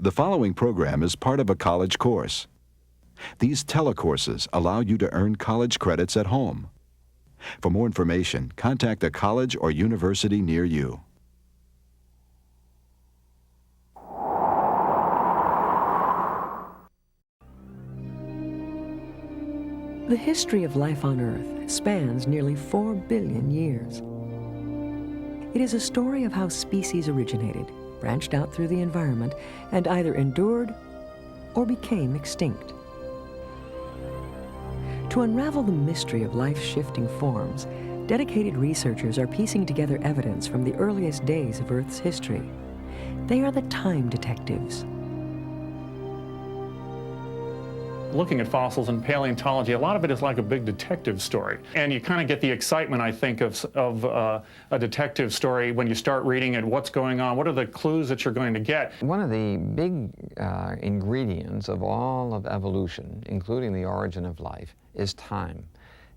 The following program is part of a college course. These telecourses allow you to earn college credits at home. For more information, contact a college or university near you. The history of life on Earth spans nearly 4 billion years. It is a story of how species originated, branched out through the environment, and either endured or became extinct. To unravel the mystery of life's shifting forms, dedicated researchers are piecing together evidence from the earliest days of Earth's history. They are the time detectives. Looking at fossils and paleontology, a lot of it is like a big detective story. And you kind of get the excitement, I think, of a detective story when you start reading it. What's going on? What are the clues that you're going to get? One of the big ingredients of all of evolution, including the origin of life, is time.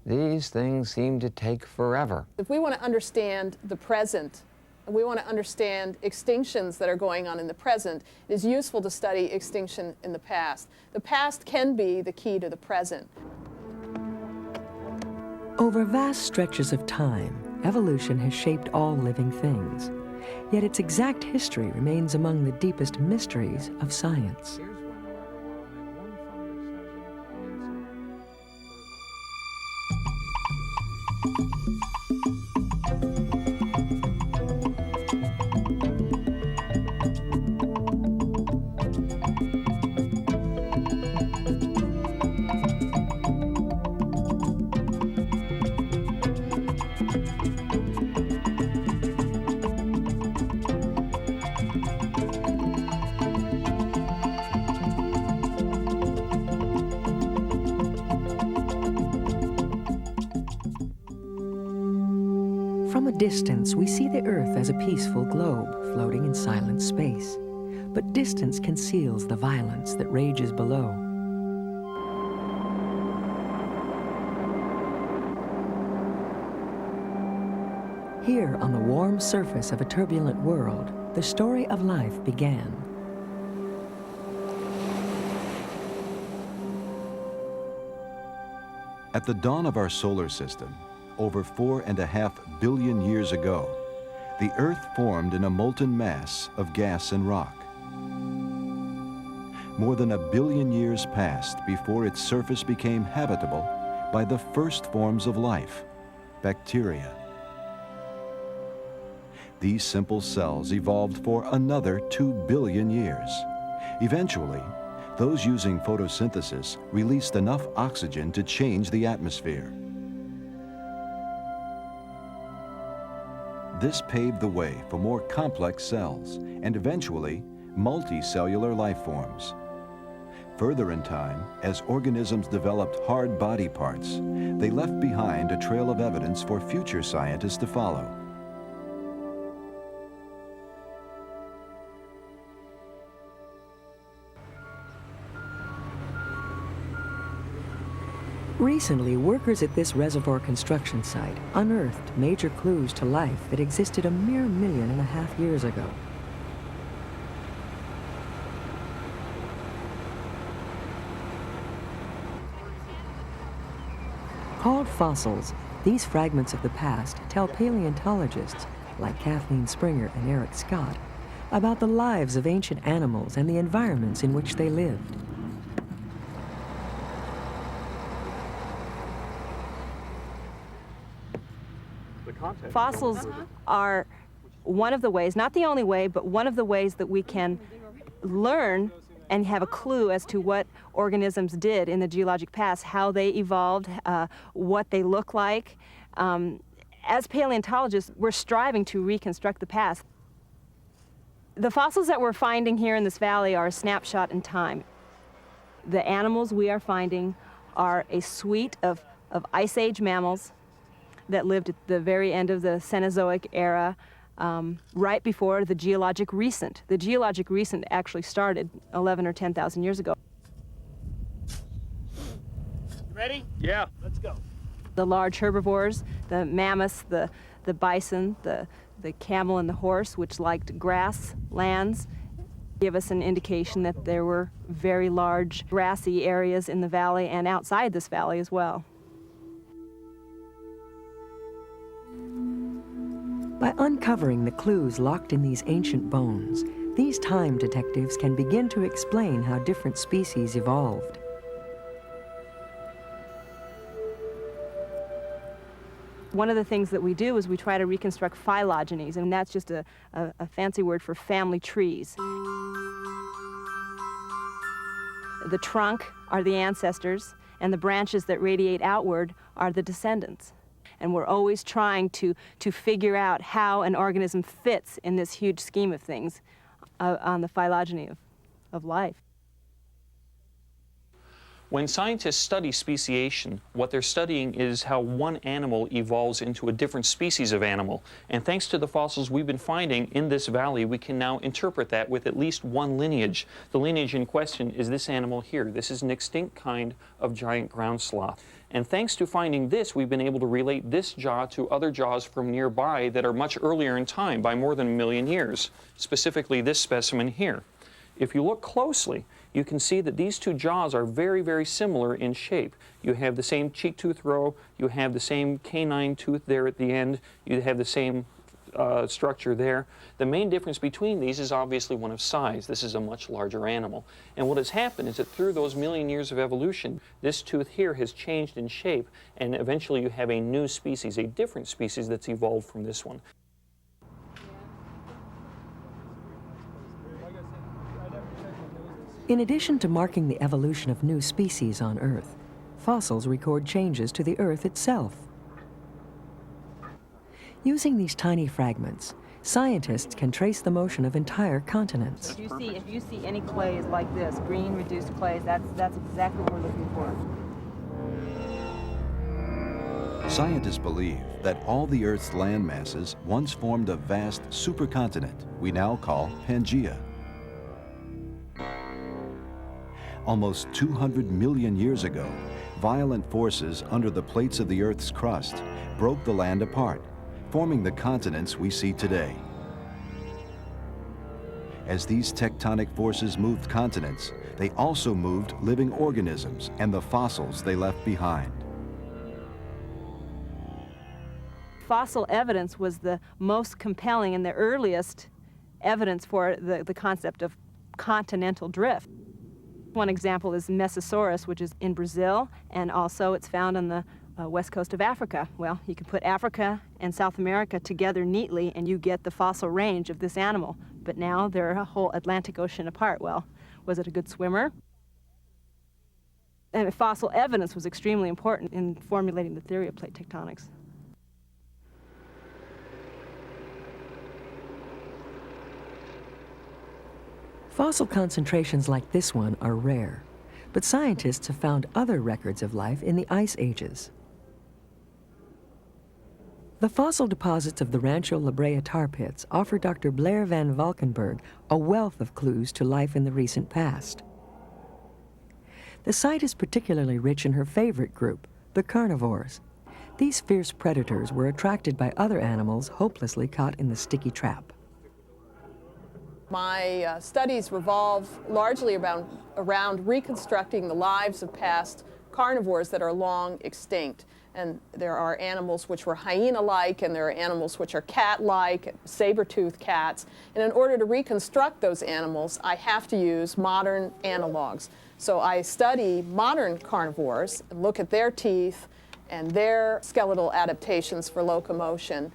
These things seem to take forever. If we want to understand the present, we want to understand extinctions that are going on in the present, it is useful to study extinction in the past. The past can be the key to the present. Over vast stretches of time, evolution has shaped all living things. Yet its exact history remains among the deepest mysteries of science. From a distance, we see the Earth as a peaceful globe floating in silent space. But distance conceals the violence that rages below. Here, on the warm surface of a turbulent world, the story of life began. At the dawn of our solar system, over 4.5 billion years ago, the Earth formed in a molten mass of gas and rock. More than 1 billion years passed before its surface became habitable by the first forms of life, bacteria. These simple cells evolved for another 2 billion years. Eventually, those using photosynthesis released enough oxygen to change the atmosphere. This paved the way for more complex cells and eventually multicellular life forms. Further in time, as organisms developed hard body parts, they left behind a trail of evidence for future scientists to follow. Recently, workers at this reservoir construction site unearthed major clues to life that existed a mere 1.5 million years ago. Called fossils, these fragments of the past tell paleontologists, like Kathleen Springer and Eric Scott, about the lives of ancient animals and the environments in which they lived. Fossils are one of the ways, not the only way, but one of the ways that we can learn and have a clue as to what organisms did in the geologic past, how they evolved, what they look like. As paleontologists, we're striving to reconstruct the past. The fossils that we're finding here in this valley are a snapshot in time. The animals we are finding are a suite of Ice Age mammals that lived at the very end of the Cenozoic era, right before the geologic recent. The geologic recent actually started 11 or 10,000 years ago. Ready? Yeah. Let's go. The large herbivores, the mammoths, the bison, the camel and the horse, which liked grass lands, Give us an indication that there were very large grassy areas in the valley and outside this valley as well. By uncovering the clues locked in these ancient bones, these time detectives can begin to explain how different species evolved. One of the things that we do is we try to reconstruct phylogenies, and that's just a fancy word for family trees. The trunk are the ancestors, and the branches that radiate outward are the descendants. And we're always trying to figure out how an organism fits in this huge scheme of things on the phylogeny of life. When scientists study speciation, what they're studying is how one animal evolves into a different species of animal. And thanks to the fossils we've been finding in this valley, we can now interpret that with at least one lineage. The lineage in question is this animal here. This is an extinct kind of giant ground sloth. And thanks to finding this, we've been able to relate this jaw to other jaws from nearby that are much earlier in time, by more than 1 million years, specifically this specimen here. If you look closely, you can see that these two jaws are very, very similar in shape. You have the same cheek tooth row, you have the same canine tooth there at the end, you have the same structure there. The main difference between these is obviously one of size. This is a much larger animal. And what has happened is that through those 1 million years of evolution, this tooth here has changed in shape, and eventually you have a new species, a different species that's evolved from this one. In addition to marking the evolution of new species on Earth, fossils record changes to the Earth itself. Using these tiny fragments, scientists can trace the motion of entire continents. If you see any clays like this, green reduced clays, that's exactly what we're looking for. Scientists believe that all the Earth's land masses once formed a vast supercontinent we now call Pangaea. Almost 200 million years ago, violent forces under the plates of the Earth's crust broke the land apart, forming the continents we see today. As these tectonic forces moved continents, they also moved living organisms and the fossils they left behind. Fossil evidence was the most compelling and the earliest evidence for the concept of continental drift. One example is Mesosaurus, which is in Brazil, and also it's found on the west coast of Africa. Well, you can put Africa and South America together neatly and you get the fossil range of this animal. But now they're a whole Atlantic Ocean apart. Well, was it a good swimmer? And fossil evidence was extremely important in formulating the theory of plate tectonics. Fossil concentrations like this one are rare, but scientists have found other records of life in the ice ages. The fossil deposits of the Rancho La Brea tar pits offer Dr. Blair Van Valkenburg a wealth of clues to life in the recent past. The site is particularly rich in her favorite group, the carnivores. These fierce predators were attracted by other animals hopelessly caught in the sticky trap. My studies revolve largely around reconstructing the lives of past carnivores that are long extinct. And there are animals which were hyena-like, and there are animals which are cat-like, saber-toothed cats. And in order to reconstruct those animals, I have to use modern analogs. So I study modern carnivores, and look at their teeth and their skeletal adaptations for locomotion.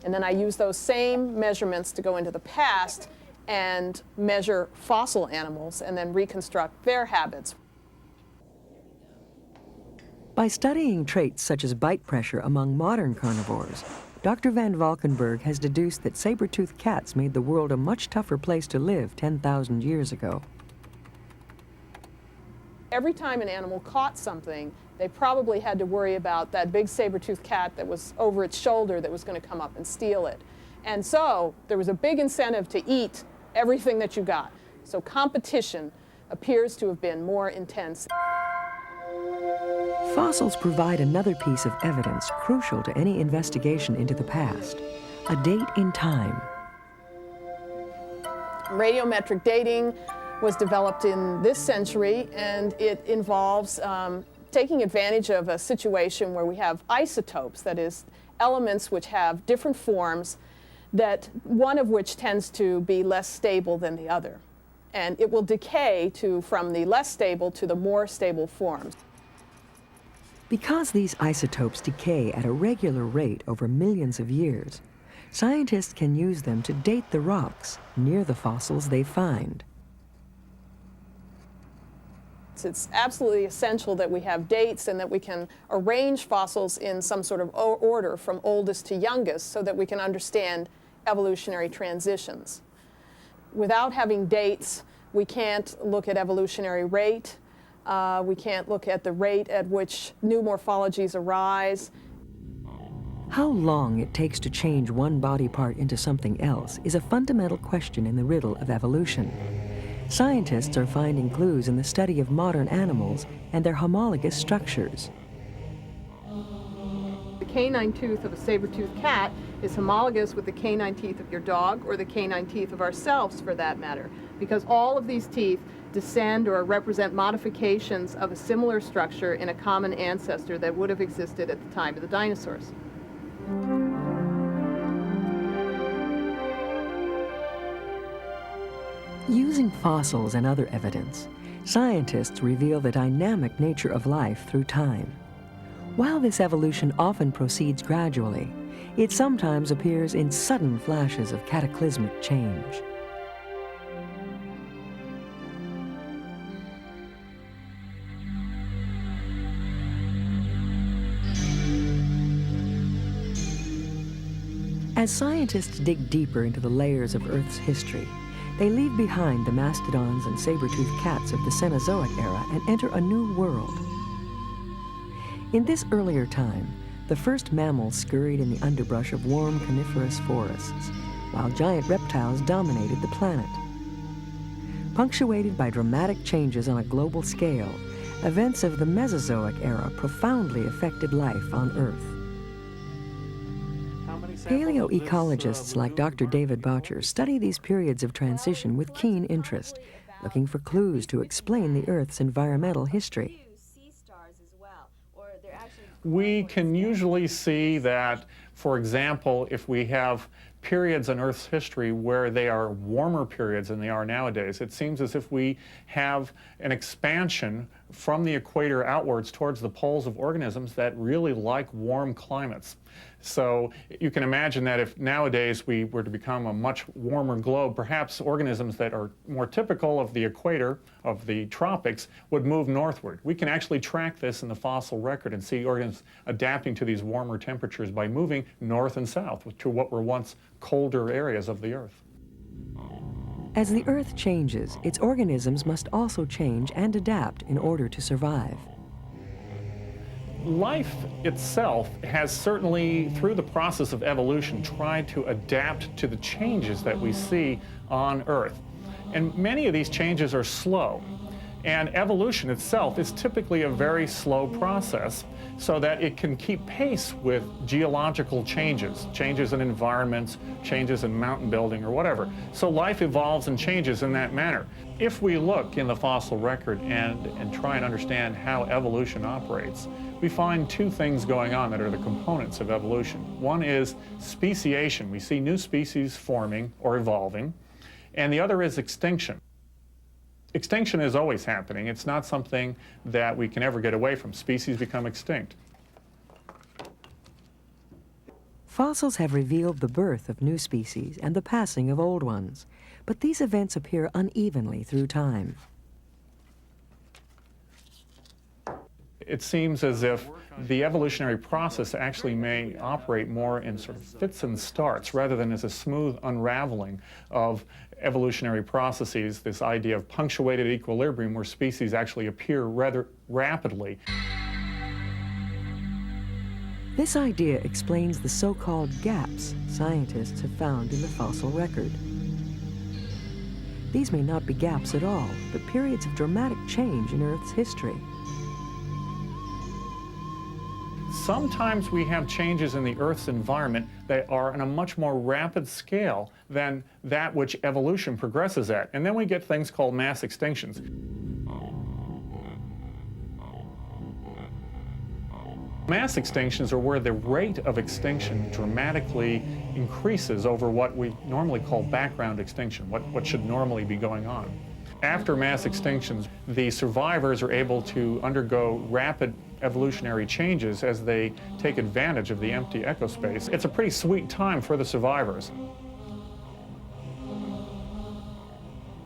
And then I use those same measurements to go into the past and measure fossil animals and then reconstruct their habits. By studying traits such as bite pressure among modern carnivores, Dr. Van Valkenburg has deduced that saber-toothed cats made the world a much tougher place to live 10,000 years ago. Every time an animal caught something, they probably had to worry about that big saber-toothed cat that was over its shoulder that was going to come up and steal it. And so there was a big incentive to eat everything that you got. So competition appears to have been more intense. Fossils provide another piece of evidence crucial to any investigation into the past, a date in time. Radiometric dating was developed in this century, and it involves taking advantage of a situation where we have isotopes, that is, elements which have different forms, that one of which tends to be less stable than the other. And it will decay from the less stable to the more stable forms. Because these isotopes decay at a regular rate over millions of years, scientists can use them to date the rocks near the fossils they find. It's absolutely essential that we have dates and that we can arrange fossils in some sort of order from oldest to youngest so that we can understand evolutionary transitions. Without having dates, we can't look at evolutionary rate. We can't look at the rate at which new morphologies arise. How long it takes to change one body part into something else is a fundamental question in the riddle of evolution. Scientists are finding clues in the study of modern animals and their homologous structures. The canine tooth of a saber-toothed cat is homologous with the canine teeth of your dog, or the canine teeth of ourselves for that matter, because all of these teeth descend or represent modifications of a similar structure in a common ancestor that would have existed at the time of the dinosaurs. Using fossils and other evidence, scientists reveal the dynamic nature of life through time. While this evolution often proceeds gradually, it sometimes appears in sudden flashes of cataclysmic change. As scientists dig deeper into the layers of Earth's history, they leave behind the mastodons and saber-toothed cats of the Cenozoic era and enter a new world. In this earlier time, the first mammals scurried in the underbrush of warm coniferous forests, while giant reptiles dominated the planet. Punctuated by dramatic changes on a global scale, events of the Mesozoic era profoundly affected life on Earth. Paleoecologists like Dr. David Boucher study these periods of transition with keen interest, looking for clues to explain the Earth's environmental history. We can usually see that, for example, if we have periods in Earth's history where they are warmer periods than they are nowadays, it seems as if we have an expansion from the equator outwards towards the poles of organisms that really like warm climates. So you can imagine that if nowadays we were to become a much warmer globe, perhaps organisms that are more typical of the equator, of the tropics, would move northward. We can actually track this in the fossil record and see organisms adapting to these warmer temperatures by moving north and south to what were once colder areas of the Earth. As the Earth changes, its organisms must also change and adapt in order to survive. Life itself has certainly, through the process of evolution, tried to adapt to the changes that we see on Earth. And many of these changes are slow. And evolution itself is typically a very slow process, so that it can keep pace with geological changes, changes in environments, changes in mountain building or whatever. So life evolves and changes in that manner. If we look in the fossil record and try and understand how evolution operates, we find two things going on that are the components of evolution. One is speciation. We see new species forming or evolving, and the other is extinction. Extinction is always happening. It's not something that we can ever get away from. Species become extinct. Fossils have revealed the birth of new species and the passing of old ones, but these events appear unevenly through time. It seems as if the evolutionary process actually may operate more in sort of fits and starts rather than as a smooth unraveling of evolutionary processes, this idea of punctuated equilibrium where species actually appear rather rapidly. This idea explains the so-called gaps scientists have found in the fossil record. These may not be gaps at all, but periods of dramatic change in Earth's history. Sometimes we have changes in the Earth's environment that are on a much more rapid scale than that which evolution progresses at. And then we get things called mass extinctions. Mass extinctions are where the rate of extinction dramatically increases over what we normally call background extinction, what should normally be going on. After mass extinctions, the survivors are able to undergo rapid evolutionary changes as they take advantage of the empty ecospace. It's a pretty sweet time for the survivors.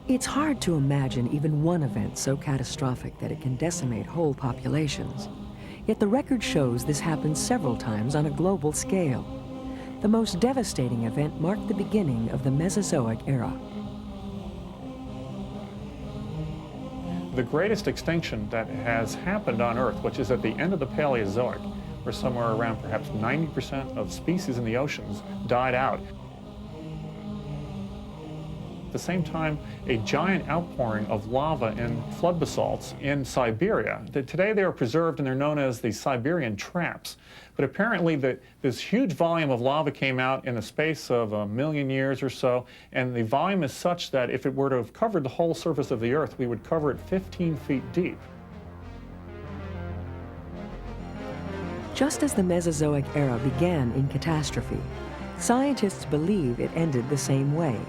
It's hard to imagine even one event so catastrophic that it can decimate whole populations. Yet the record shows this happened several times on a global scale. The most devastating event marked the beginning of the Mesozoic era. The greatest extinction that has happened on Earth, which is at the end of the Paleozoic, where somewhere around perhaps 90% of species in the oceans died out. At the same time, a giant outpouring of lava and flood basalts in Siberia. Today they are preserved and they're known as the Siberian traps. But apparently this huge volume of lava came out in the space of 1 million years or so, and the volume is such that if it were to have covered the whole surface of the Earth, we would cover it 15 feet deep. Just as the Mesozoic era began in catastrophe, scientists believe it ended the same way,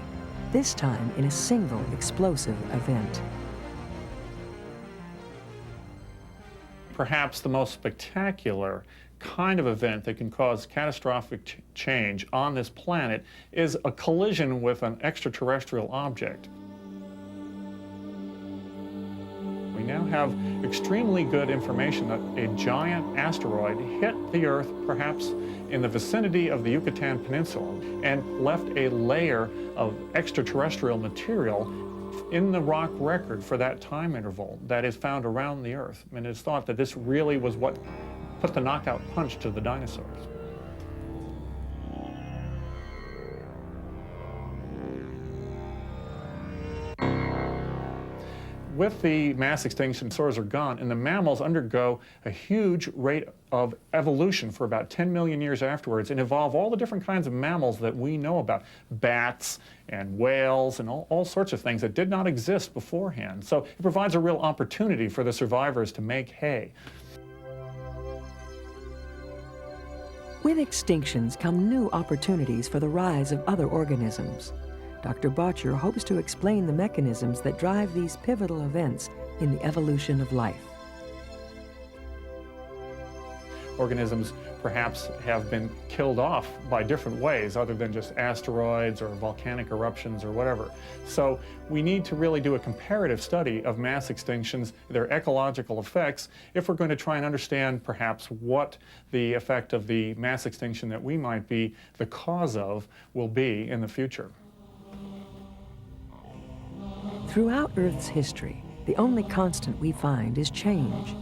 this time in a single explosive event. Perhaps the most spectacular kind of event that can cause catastrophic change on this planet is a collision with an extraterrestrial object. We now have extremely good information that a giant asteroid hit the Earth, perhaps in the vicinity of the Yucatan Peninsula, and left a layer of extraterrestrial material in the rock record for that time interval that is found around the Earth. And it's thought that this really was what put the knockout punch to the dinosaurs. With the mass extinction, dinosaurs are gone, and the mammals undergo a huge rate of evolution for about 10 million years afterwards and evolve all the different kinds of mammals that we know about, bats and whales and all sorts of things that did not exist beforehand. So it provides a real opportunity for the survivors to make hay. With extinctions come new opportunities for the rise of other organisms. Dr. Botcher hopes to explain the mechanisms that drive these pivotal events in the evolution of life. Organisms perhaps have been killed off by different ways other than just asteroids or volcanic eruptions or whatever. So we need to really do a comparative study of mass extinctions, their ecological effects, if we're going to try and understand perhaps what the effect of the mass extinction that we might be the cause of will be in the future. Throughout Earth's history, the only constant we find is change.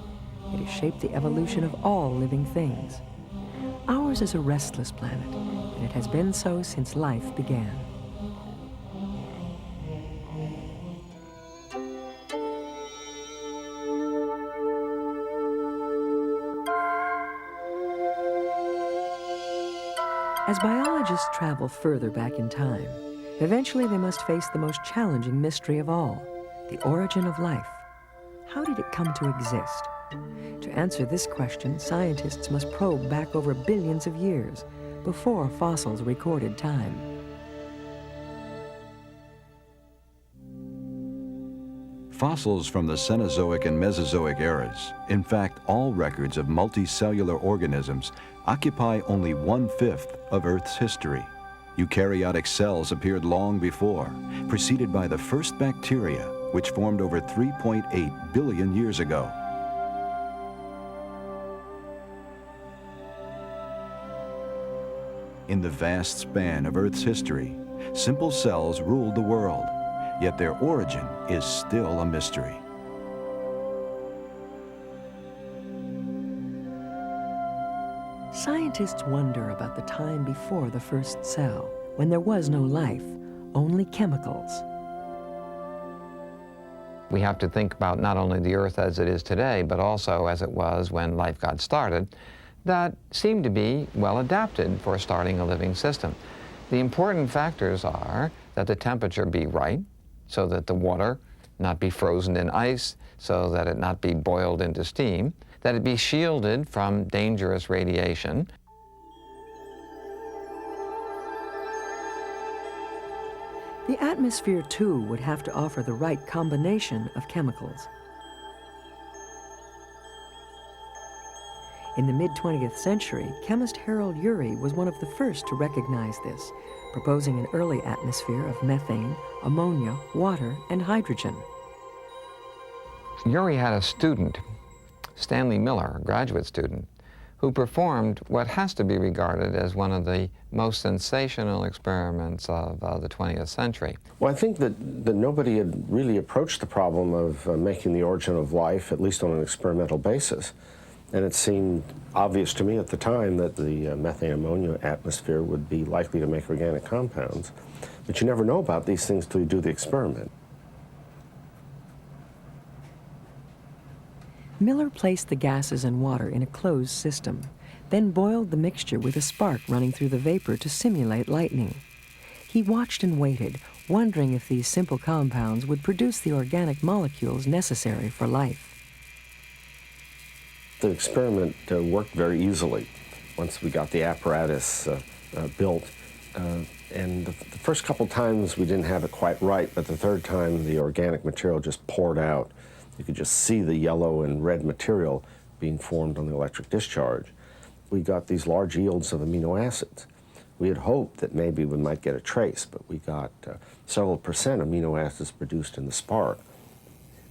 It has shaped the evolution of all living things. Ours is a restless planet, and it has been so since life began. As biologists travel further back in time, eventually they must face the most challenging mystery of all, the origin of life. How did it come to exist? To answer this question, scientists must probe back over billions of years, before fossils recorded time. Fossils from the Cenozoic and Mesozoic eras, in fact all records of multicellular organisms, occupy only 1/5 of Earth's history. Eukaryotic cells appeared long before, preceded by the first bacteria, which formed over 3.8 billion years ago. In the vast span of Earth's history, simple cells ruled the world, yet their origin is still a mystery. Scientists wonder about the time before the first cell, when there was no life, only chemicals. We have to think about not only the Earth as it is today, but also as it was when life got started. that seem to be well adapted for starting a living system. The important factors are that the temperature be right, so that the water not be frozen in ice, so that it not be boiled into steam, that it be shielded from dangerous radiation. The atmosphere, too, would have to offer the right combination of chemicals. In the mid-20th century, chemist Harold Urey was one of the first to recognize this, proposing an early atmosphere of methane, ammonia, water, and hydrogen. Urey had a student, Stanley Miller, a graduate student, who performed what has to be regarded as one of the most sensational experiments of the 20th century. Well, I think that nobody had really approached the problem of making the origin of life, at least on an experimental basis. And it seemed obvious to me at the time that the methane ammonia atmosphere would be likely to make organic compounds. But you never know about these things till you do the experiment. Miller placed the gases and water in a closed system, then boiled the mixture with a spark running through the vapor to simulate lightning. He watched and waited, wondering if these simple compounds would produce the organic molecules necessary for life. The experiment worked very easily once we got the apparatus built. And the first couple times we didn't have it quite right, but the third time the organic material just poured out. You could just see the yellow and red material being formed on the electric discharge. We got these large yields of amino acids. We had hoped that maybe we might get a trace, but we got several percent amino acids produced in the spark.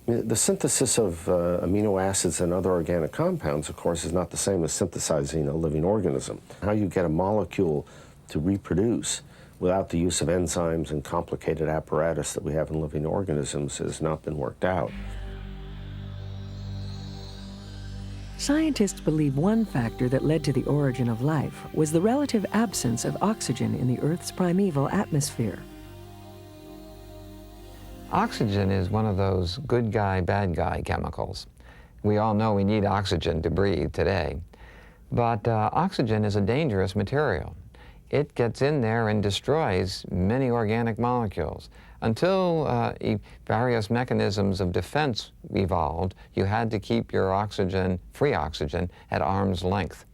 The synthesis of amino acids and other organic compounds, of course, is not the same as synthesizing a living organism. How you get a molecule to reproduce without the use of enzymes and complicated apparatus that we have in living organisms has not been worked out. Scientists believe one factor that led to the origin of life was the relative absence of oxygen in the Earth's primeval atmosphere. Oxygen is one of those good guy, bad guy chemicals. We all know we need oxygen to breathe today, but oxygen is a dangerous material. It gets in there and destroys many organic molecules. Until various mechanisms of defense evolved, you had to keep your oxygen, free oxygen, at arm's length.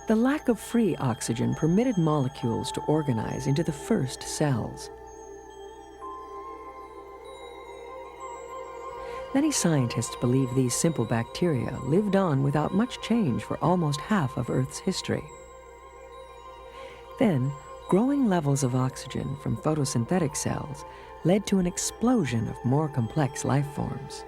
The lack of free oxygen permitted molecules to organize into the first cells. Many scientists believe these simple bacteria lived on without much change for almost half of Earth's history. Then, growing levels of oxygen from photosynthetic cells led to an explosion of more complex life forms.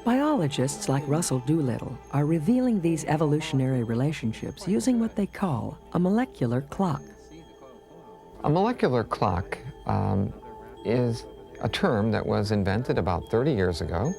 Biologists like Russell Doolittle are revealing these evolutionary relationships using what they call a molecular clock. A molecular clock is a term that was invented about 30 years ago,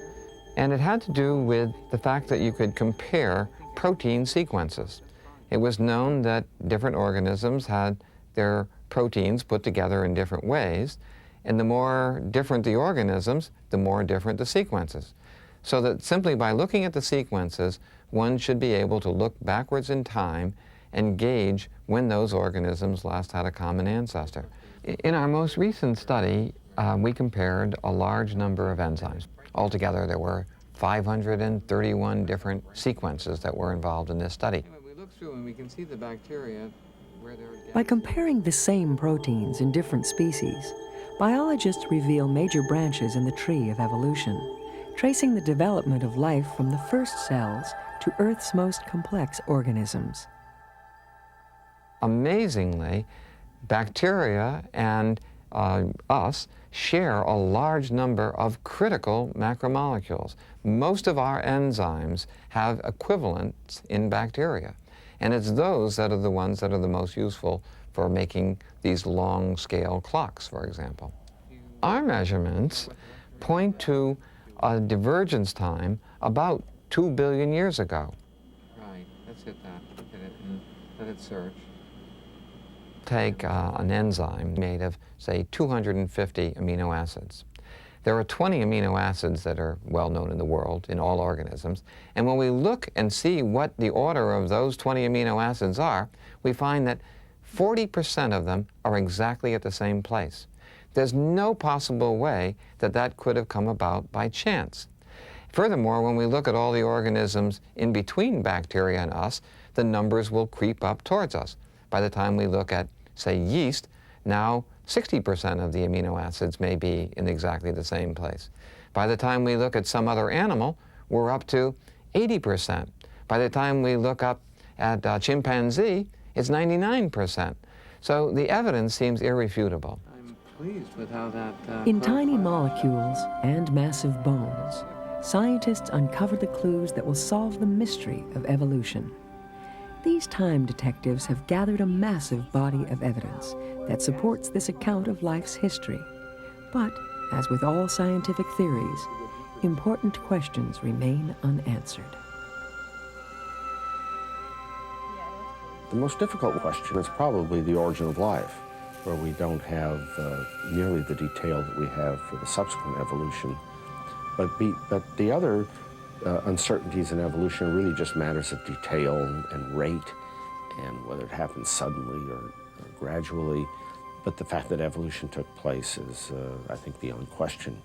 and it had to do with the fact that you could compare protein sequences. It was known that different organisms had their proteins put together in different ways, and the more different the organisms, the more different the sequences. So that simply by looking at the sequences, one should be able to look backwards in time and gauge when those organisms last had a common ancestor. In our most recent study, we compared a large number of enzymes. Altogether, there were 531 different sequences that were involved in this study. We look through and we can see the bacteria where they're... By comparing the same proteins in different species, biologists reveal major branches in the tree of evolution, tracing the development of life from the first cells to Earth's most complex organisms. Amazingly, bacteria and us share a large number of critical macromolecules. Most of our enzymes have equivalents in bacteria, and it's those that are the ones that are the most useful for making these long-scale clocks, for example. Our measurements point to a divergence time about 2 billion years ago. Right, let's hit that. Look at it and let it search. take an enzyme made of, say, 250 amino acids. There are 20 amino acids that are well known in the world, in all organisms, and when we look and see what the order of those 20 amino acids are, we find that 40% of them are exactly at the same place. There's no possible way that that could have come about by chance. Furthermore, when we look at all the organisms in between bacteria and us, the numbers will creep up towards us. By the time we look at, say, yeast, now 60% of the amino acids may be in exactly the same place. By the time we look at some other animal, we're up to 80%. By the time we look up at chimpanzee, it's 99%. So the evidence seems irrefutable. I'm pleased with how that In tiny molecules and massive bones, scientists uncover the clues that will solve the mystery of evolution. These time detectives have gathered a massive body of evidence that supports this account of life's history. But, as with all scientific theories, important questions remain unanswered. The most difficult question is probably the origin of life, where we don't have nearly the detail that we have for the subsequent evolution. But the other uncertainties in evolution really just matters of detail and rate, and whether it happens suddenly or gradually. But the fact that evolution took place is, I think, beyond question.